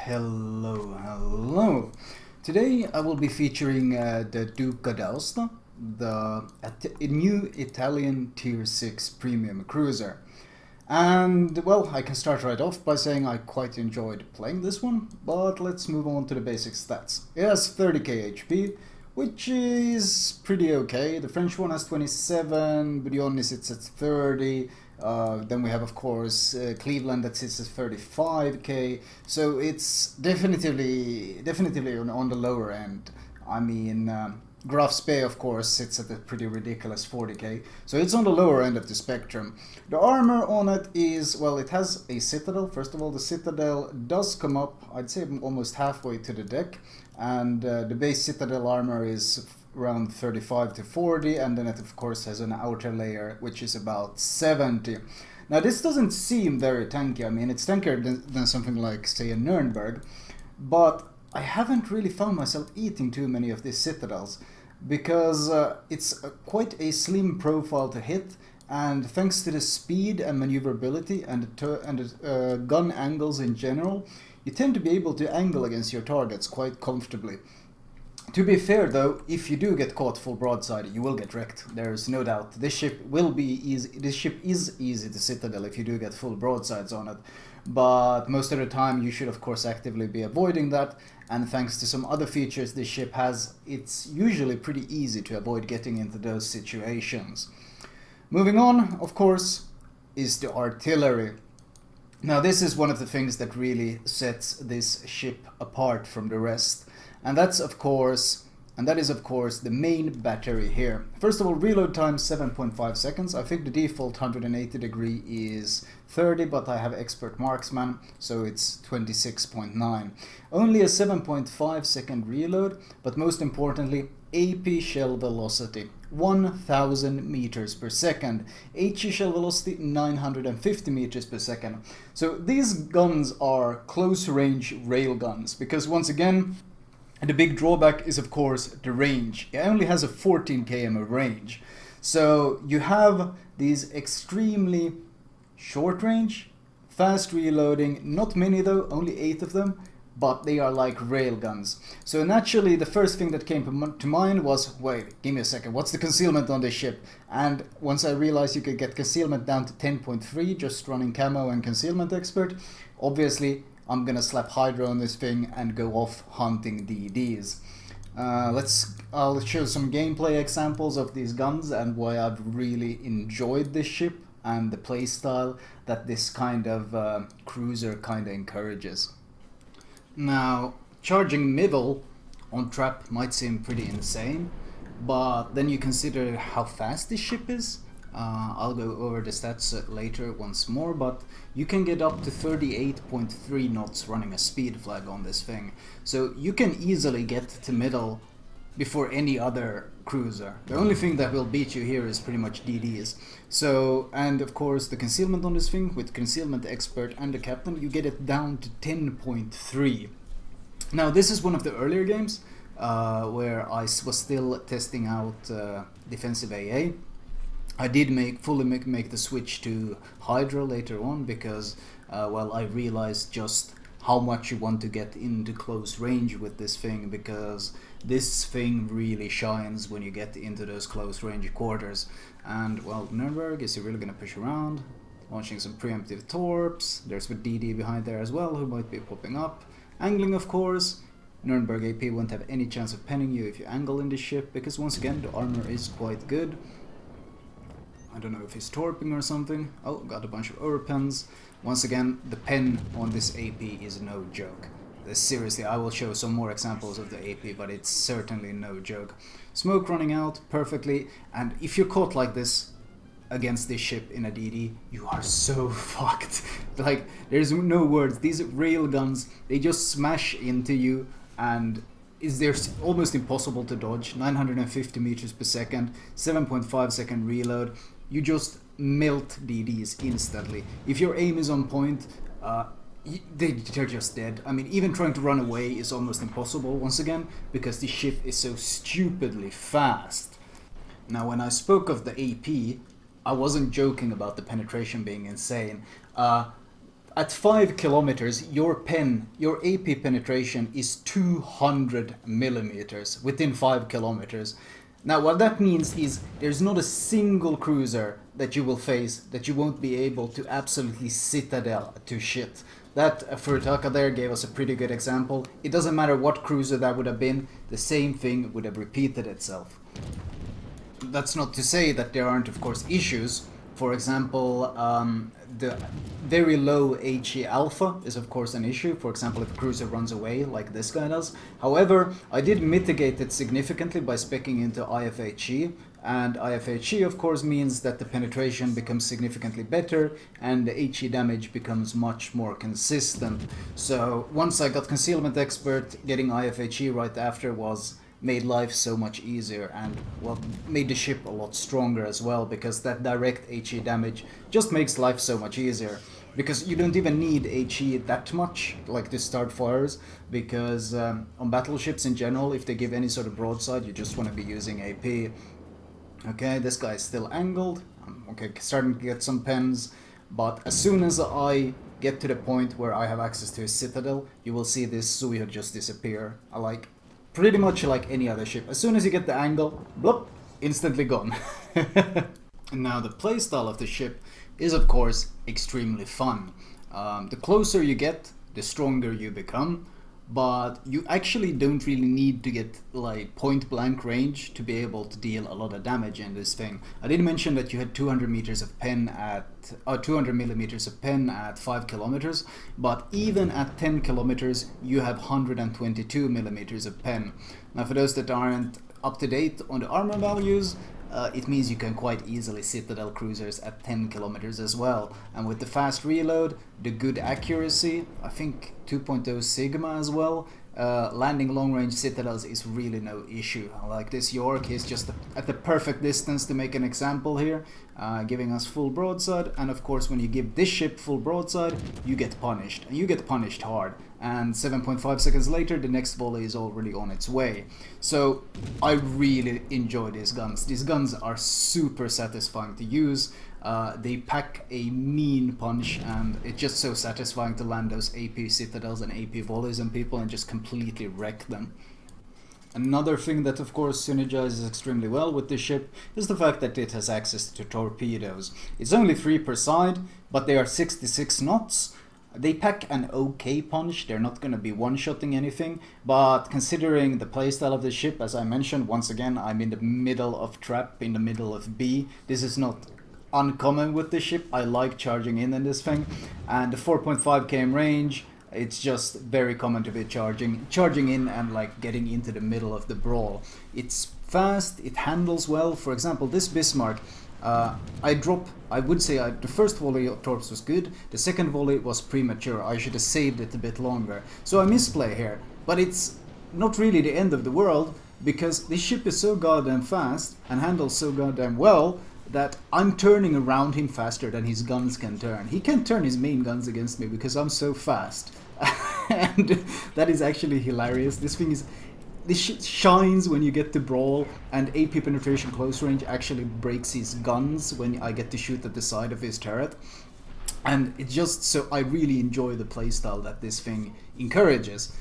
Hello. Today I will be featuring the Duca, the new Italian Tier 6 premium cruiser. And well, I can start right off by saying I quite enjoyed playing this one, but let's move on to the basic stats. It has 30k HP, which is pretty okay. The French one has 27, Brioni sits at 30. Then we have, of course, Cleveland that sits at 35k. So it's definitely on the lower end. I mean, Graf Spee, of course, sits at a pretty ridiculous 40k. So it's on the lower end of the spectrum. The armor on it is, well, it has a citadel. First of all, the citadel does come up, I'd say, almost halfway to the deck. And the base citadel armor is around 35 to 40, and then it of course has an outer layer which is about 70. Now this doesn't seem very tanky. I mean, it's tankier than something like, say, a Nuremberg, but I haven't really found myself eating too many of these citadels because it's quite a slim profile to hit, and thanks to the speed and maneuverability and the gun angles in general, you tend to be able to angle against your targets quite comfortably. To be fair though, if you do get caught full broadside, you will get wrecked. There's no doubt. This ship will be easy. This ship is easy to citadel if you do get full broadsides on it. But most of the time you should of course actively be avoiding that, and thanks to some other features this ship has, it's usually pretty easy to avoid getting into those situations. Moving on, of course, is the artillery. Now this is one of the things that really sets this ship apart from the rest. And that is of course the main battery here. First of all, reload time 7.5 seconds. I think the default 180 degree is 30, but I have expert marksman, so it's 26.9. Only a 7.5 second reload, but most importantly, AP shell velocity 1000 meters per second, HE shell velocity 950 meters per second. So these guns are close range rail guns, because once again, the big drawback is of course the range. It only has a 14 km of range. So you have these extremely short range, fast reloading, not many though, only 8 of them, but they are like rail guns. So naturally the first thing that came to mind was, wait, give me a second, what's the concealment on this ship? And once I realized you could get concealment down to 10.3 just running camo and concealment expert, obviously I'm gonna slap Hydra on this thing and go off hunting DDs. I'll show some gameplay examples of these guns and why I've really enjoyed this ship and the playstyle that this kind of cruiser kind of encourages. Now, charging middle on trap might seem pretty insane, but then you consider how fast this ship is. I'll go over the stats later once more, but you can get up to 38.3 knots running a speed flag on this thing. So you can easily get to middle before any other cruiser. The only thing that will beat you here is pretty much DDs. So, and of course the concealment on this thing, with concealment expert and the captain, you get it down to 10.3. Now this is one of the earlier games where I was still testing out defensive AA. I did fully make the switch to Hydra later on because, well, I realized just how much you want to get into close range with this thing, because this thing really shines when you get into those close range quarters. And, well, Nuremberg, is he really going to push around? Launching some preemptive torps. There's with DD behind there as well, who might be popping up. Angling, of course. Nuremberg AP won't have any chance of penning you if you angle in this ship, because once again, the armor is quite good. I don't know if he's torping or something. Oh, got a bunch of overpens. Once again, the pen on this AP is no joke. Seriously, I will show some more examples of the AP, but it's certainly no joke. Smoke running out perfectly, and if you're caught like this against this ship in a DD, you are so fucked. Like, there's no words. These rail guns, they just smash into you, and they're almost impossible to dodge. 950 meters per second, 7.5 second reload. You just melt DDs instantly. If your aim is on point, they're just dead. I mean, even trying to run away is almost impossible once again, because the ship is so stupidly fast. Now, when I spoke of the AP, I wasn't joking about the penetration being insane. At 5 kilometers, your AP penetration is 200 millimeters within 5 kilometers. Now, what that means is there's not a single cruiser that you will face that you won't be able to absolutely citadel to shit. That Duca there gave us a pretty good example. It doesn't matter what cruiser that would have been, the same thing would have repeated itself. That's not to say that there aren't, of course, issues. For example, the very low HE alpha is of course an issue. For example, if a cruiser runs away like this guy does. However, I did mitigate it significantly by speccing into IFHE, and IFHE of course means that the penetration becomes significantly better and the HE damage becomes much more consistent. So once I got Concealment Expert, getting IFHE right after made life so much easier, and well, made the ship a lot stronger as well, because that direct HE damage just makes life so much easier, because you don't even need HE that much like to start fires, because on battleships in general, if they give any sort of broadside, you just want to be using AP. Okay, this guy is still angled. Okay, starting to get some pens, but as soon as I get to the point where I have access to a citadel, you will see this Suyo just disappear. Pretty much like any other ship. As soon as you get the angle, bloop, instantly gone. Now, the playstyle of the ship is of course extremely fun. The closer you get, the stronger you become, but you actually don't really need to get like point blank range to be able to deal a lot of damage in this thing. I did mention that you had 200 meters of pen at 200 millimeters of pen at 5 kilometers, but even at 10 kilometers you have 122 millimeters of pen. Now, for those that aren't up to date on the armor values, it means you can quite easily citadel cruisers at 10 kilometers as well. And with the fast reload, the good accuracy, I think 2.0 Sigma as well, landing long range citadels is really no issue. Like this York is just at the perfect distance to make an example here, giving us full broadside. And of course, when you give this ship full broadside, you get punished, and you get punished hard. And 7.5 seconds later, the next volley is already on its way. So I really enjoy these guns. These guns are super satisfying to use. They pack a mean punch, and it's just so satisfying to land those AP citadels and AP volleys on people and just completely wreck them. Another thing that of course synergizes extremely well with this ship is the fact that it has access to torpedoes. It's only 3 per side, but they are 66 knots. They pack an okay punch, they're not going to be one-shotting anything, but considering the playstyle of the ship, as I mentioned, once again, I'm in the middle of trap, in the middle of B. This is not uncommon with the ship. I like charging in this thing, and the 4.5 km range, it's just very common to be charging in and like getting into the middle of the brawl. It's fast, it handles well. For example, this Bismarck, I would say the first volley of torps was good, the second volley was premature, I should have saved it a bit longer. So I misplay here, but it's not really the end of the world, because this ship is so goddamn fast and handles so goddamn well that I'm turning around him faster than his guns can turn. He can't turn his main guns against me because I'm so fast. And that is actually hilarious. This shit shines when you get to brawl, and AP penetration close range actually breaks his guns when I get to shoot at the side of his turret. And it's just so, I really enjoy the playstyle that this thing encourages.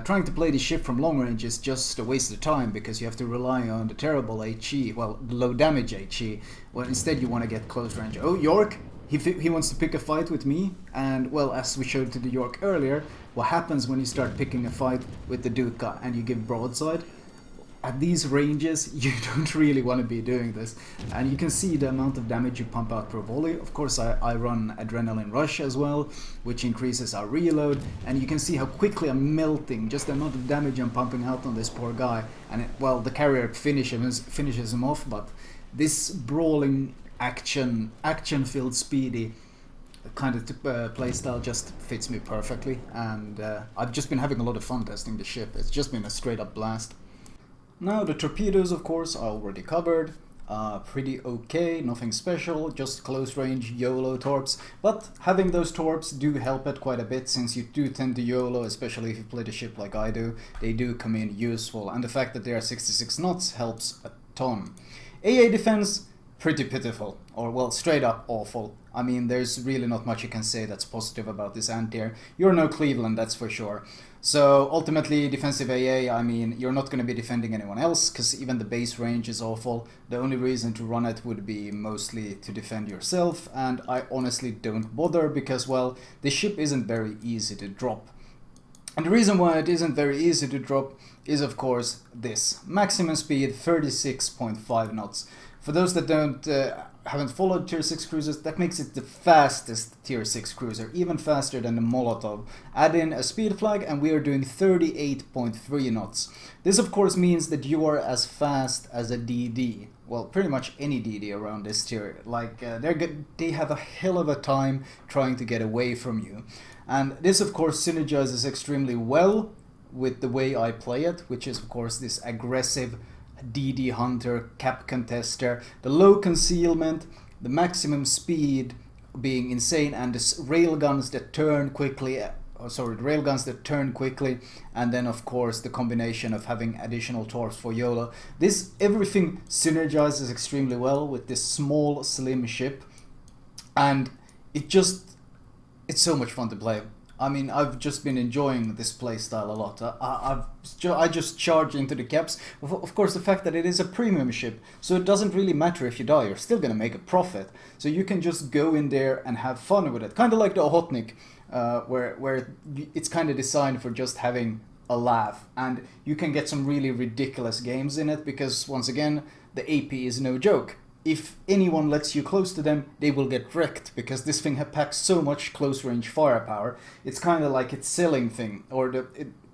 Trying to play the ship from long range is just a waste of time, because you have to rely on the terrible HE, well, low damage HE, well, instead you want to get close range. Oh, York! He wants to pick a fight with me, and well, as we showed to the York earlier, what happens when you start picking a fight with the Duca and you give broadside? At these ranges, you don't really want to be doing this, and you can see the amount of damage you pump out per volley. Of course, I run Adrenaline Rush as well, which increases our reload, and you can see how quickly I'm melting, just the amount of damage I'm pumping out on this poor guy. And well, the carrier finishes him off, but this brawling action-filled speedy kind of playstyle just fits me perfectly, and I've just been having a lot of fun testing the ship. It's just been a straight up blast. Now, the torpedoes, of course, are already covered. Pretty okay, nothing special, just close range YOLO torps. But having those torps do help it quite a bit, since you do tend to YOLO, especially if you play the ship like I do. They do come in useful, and the fact that they are 66 knots helps a ton. AA defense, pretty pitiful, or well, straight up awful. I mean, there's really not much you can say that's positive about this ant tier. You're no Cleveland, that's for sure. So ultimately, defensive AA, I mean, you're not going to be defending anyone else because even the base range is awful. The only reason to run it would be mostly to defend yourself, and I honestly don't bother because, well, the ship isn't very easy to drop. And the reason why it isn't very easy to drop is, of course, this. Maximum speed, 36.5 knots. For those that haven't followed tier 6 cruisers, that makes it the fastest tier 6 cruiser, even faster than the Molotov. Add in a speed flag and we are doing 38.3 knots. This of course means that you are as fast as a DD. Well, pretty much any DD around this tier. Like, they have a hell of a time trying to get away from you. And this of course synergizes extremely well with the way I play it, which is of course this aggressive DD hunter, cap contester, the low concealment, the maximum speed being insane, and the railguns that turn quickly, and then of course the combination of having additional torps for YOLO. Everything synergizes extremely well with this small slim ship, and it's so much fun to play. I mean, I've just been enjoying this playstyle a lot. I just charge into the caps. Of course, the fact that it is a premium ship, so it doesn't really matter if you die, you're still gonna make a profit. So you can just go in there and have fun with it. Kind of like the Ohotnik, where it's kind of designed for just having a laugh. And you can get some really ridiculous games in it, because once again, the AP is no joke. If anyone lets you close to them, they will get wrecked, because this thing packs so much close range firepower. It's kind of like its selling thing, or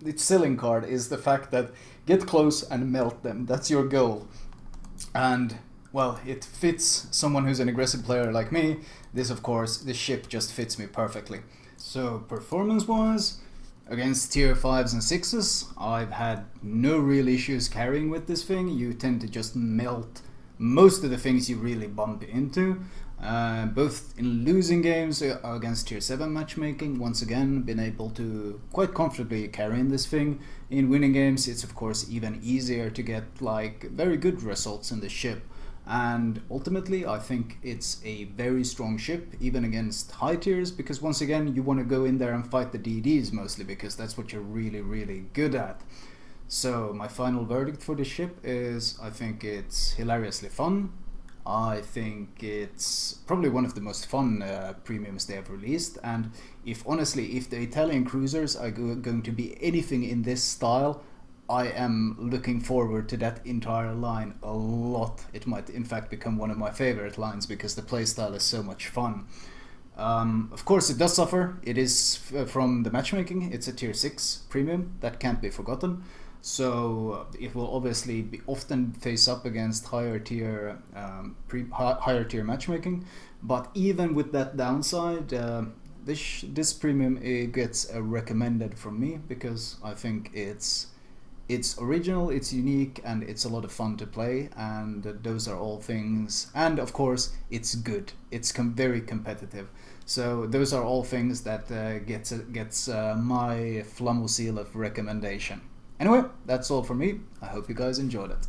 its selling card is the fact that get close and melt them. That's your goal. And, well, it fits someone who's an aggressive player like me. This ship just fits me perfectly. So, performance-wise, against tier 5s and 6s, I've had no real issues carrying with this thing. You tend to just melt most of the things you really bump into, both in losing games against tier 7 matchmaking. Once again, been able to quite comfortably carry in this thing. In winning games, it's of course even easier to get like very good results in the ship. And ultimately, I think it's a very strong ship, even against high tiers, because once again, you want to go in there and fight the DDs mostly, because that's what you're really, really good at. So my final verdict for this ship is, I think it's hilariously fun. I think it's probably one of the most fun premiums they have released, and if the Italian cruisers are going to be anything in this style, I am looking forward to that entire line a lot. It might in fact become one of my favorite lines, because the playstyle is so much fun. Of course it does suffer. It is from the matchmaking. It's a tier 6 premium, that can't be forgotten. So it will obviously often face up against higher tier matchmaking, but even with that downside, this premium gets a recommended from me, because I think it's original, it's unique, and it's a lot of fun to play, and those are all things. And of course, it's good. It's very competitive. So those are all things that gets my Flamu seal of recommendation. Anyway, that's all from me. I hope you guys enjoyed it.